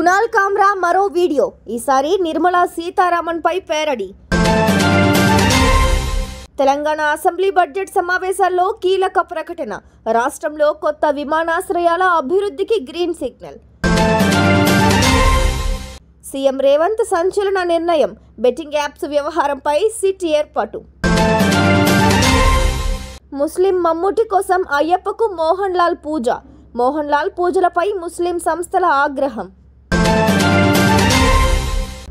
కునాల్ కామ్రా మరో వీడియో. ఈసారి నిర్మలా సీతారామన్ పై parody. Telangana assembly budget సమావేశాల్లో కీలక ప్రకటన. రాష్ట్రంలో కొత్త విమానాశ్రయాల అభివృద్ధికి గ్రీన్ సిగ్నల్. సీఎం రేవంత్ సంచలన నిర్ణయం. బెట్టింగ్ యాప్స్ వ్యవహారంపై సిట్ ఏర్పాటు. ముస్లిం మమ్ముటి కోసం అయ్యప్పకు మోహన్ లాల్ పూజ. మోహన్ లాల్ పూజలపై ముస్లిం సంస్థల ఆగ్రహం.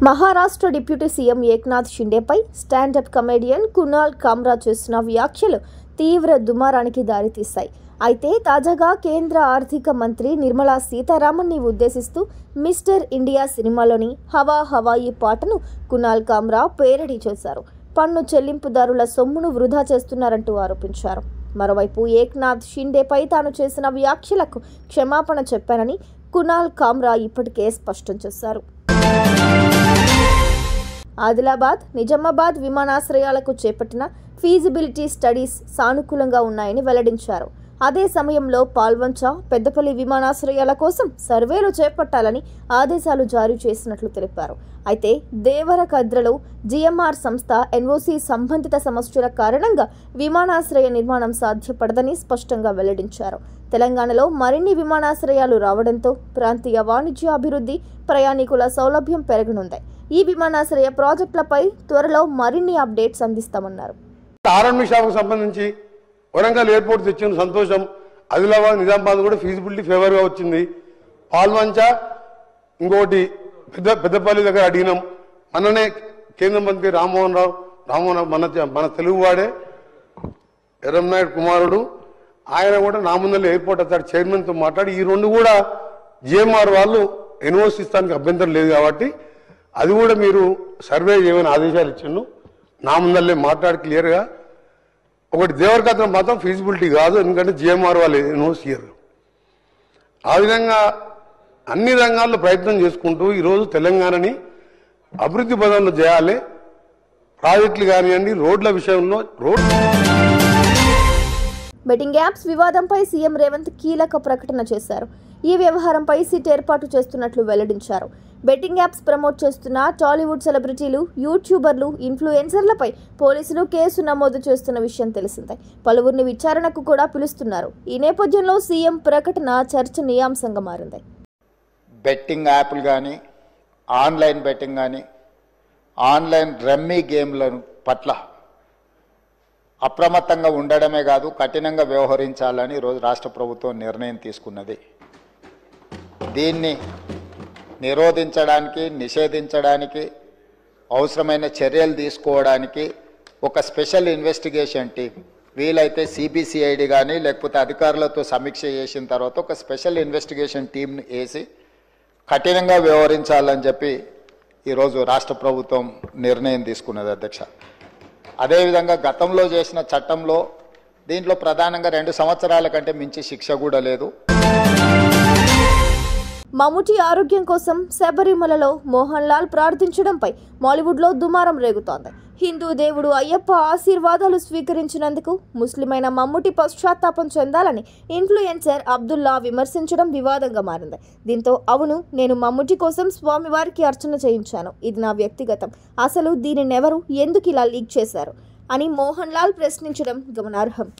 మహారాష్ట్ర డిప్యూటీ సీఎం ఏక్నాథ్ షిండేపై స్టాండప్ కమెడియన్ కునాల్ కామ్రా చేసిన వ్యాఖ్యలు తీవ్ర దుమారానికి దారితీశాయి. అయితే తాజాగా కేంద్ర ఆర్థిక మంత్రి నిర్మలా సీతారామన్ని ఉద్దేశిస్తూ మిస్టర్ ఇండియా సినిమాలోని హవా హవాయి పాటను కునాల్ కామ్రా పేరడీ చేశారు. పన్ను చెల్లింపుదారుల సొమ్మును వృధా చేస్తున్నారంటూ ఆరోపించారు. మరోవైపు ఏక్నాథ్ షిండేపై తాను చేసిన వ్యాఖ్యలకు క్షమాపణ చెప్పానని కునాల్ కామ్రా ఇప్పటికే స్పష్టం చేశారు. ఆదిలాబాద్, నిజామాబాద్ విమానాశ్రయాలకు చేపట్టిన ఫీజిబిలిటీ స్టడీస్ సానుకూలంగా ఉన్నాయని వెల్లడించారు. అదే సమయంలో పాల్వంచ, పెద్దపల్లి విమానాశ్రయాల కోసం సర్వేలు చేపట్టాలని ఆదేశాలు జారీ చేసినట్లు తెలిపారు. అయితే దేవరకద్రలో జిఎంఆర్ సంస్థ ఎన్ఓసి సంబంధిత సమస్యల కారణంగా విమానాశ్రయ నిర్మాణం సాధ్యపడదని స్పష్టంగా వెల్లడించారు. తెలంగాణలో మరిన్ని విమానాశ్రయాలు రావడంతో ప్రాంతీయ వాణిజ్య అభివృద్ధి, ప్రయాణికుల సౌలభ్యం పెరగనుంది. ఈ విమానాశ్రయ ప్రాజెక్టులపై త్వరలో మరిన్ని అప్డేట్స్ అందిస్తామన్నారు. సంబంధించి వరంగల్ ఎయిర్పోర్ట్ తెచ్చిన సంతోషం. ఆదిలాబాద్, నిజామాబాద్ కూడా ఫీజిబిలిటీ ఫేవర్గా వచ్చింది. పాల్వంచ, ఇంకోటి పెద్దపల్లి దగ్గర అడిగినాం. మననే కేంద్ర మంత్రి రామ్మోహన్ రావు మన తెలుగువాడే ఎర్రంనాయుడు కుమారుడు, ఆయన కూడా నా ముందర ఎయిర్పోర్ట్ అతడు చైర్మన్తో మాట్లాడి ఈ రెండు కూడా జిఎంఆర్ వాళ్ళు ఎన్ఓసి ఇస్తానికి అభ్యంతరం లేదు కాబట్టి అది కూడా మీరు సర్వే చేయమని ఆదేశాలు ఇచ్చిండు. నా ముందరలే మాట్లాడి క్లియర్గా ఒకటి దేవరకద్ర మాత్రం ఫీజిబిలిటీ కాదు, ఎందుకంటే జిఎంఆర్ వాళ్ళు ఎన్ఓసి ఇయ్యరు. ఆ విధంగా అన్ని రంగాల్లో ప్రయత్నం చేసుకుంటూ ఈరోజు తెలంగాణని అభివృద్ధి పదంలో చేయాలి. ప్రాజెక్టులు కానివ్వండి, రోడ్ల విషయంలో బెట్టింగ్ యాప్స్ వివాదంపై సీఎం రేవంత్ కీలక ప్రకటన చేశారు. ఈ వ్యవహారంపై సిట్ ఏర్పాటు చేస్తున్నట్లు వెల్లడించారు. బెట్టింగ్ యాప్స్ ప్రమోట్ చేస్తున్న టాలీవుడ్ సెలబ్రిటీలు, యూట్యూబర్లు, ఇన్ఫ్లుయెన్సర్లపై పోలీసులు కేసు నమోదు చేస్తున్న విషయం తెలిసిందే. పలువురిని విచారణకు కూడా పిలుస్తున్నారు. ఈ నేపథ్యంలో సీఎం ప్రకటన చర్చనీయాంశంగా మారింది. బెట్టింగ్ యాప్లు కానీ, ఆన్లైన్ బెట్టింగ్ కానీ, ఆన్లైన్ రమ్మీ గేమ్ల పట్ల అప్రమత్తంగా ఉండడమే కాదు, కఠినంగా వ్యవహరించాలని ఈరోజు రాష్ట్ర ప్రభుత్వం నిర్ణయం తీసుకున్నది. దీన్ని నిరోధించడానికి, నిషేధించడానికి అవసరమైన చర్యలు తీసుకోవడానికి ఒక స్పెషల్ ఇన్వెస్టిగేషన్ టీం, వీలైతే సిబిసిఐడి కానీ లేకపోతే అధికారులతో సమీక్ష చేసిన తర్వాత ఒక స్పెషల్ ఇన్వెస్టిగేషన్ టీంని వేసి కఠినంగా వ్యవహరించాలని చెప్పి ఈరోజు రాష్ట్ర ప్రభుత్వం నిర్ణయం తీసుకున్నది అధ్యక్ష. అదేవిధంగా గతంలో చేసిన చట్టంలో దీంట్లో ప్రధానంగా 2 సంవత్సరాల కంటే మించి శిక్ష కూడా లేదు. మమ్ముటి ఆరోగ్యం కోసం శబరిమలలో మోహన్ లాల్ ప్రార్థించడంపై మాలీవుడ్లో దుమారం రేగుతోంది. హిందూ దేవుడు అయ్యప్ప ఆశీర్వాదాలు స్వీకరించినందుకు ముస్లిమైన మమ్ముటి పశ్చాత్తాపం చెందాలని ఇన్ఫ్లుయెన్సర్ అబ్దుల్లా విమర్శించడం వివాదంగా మారింది. దీంతో అవును, నేను మమ్ముటి కోసం స్వామివారికి అర్చన చేయించాను, ఇది నా వ్యక్తిగతం, అసలు దీనినెవరు ఎందుకు ఇలా లీక్ చేశారు అని మోహన్ లాల్ ప్రశ్నించడం గమనార్హం.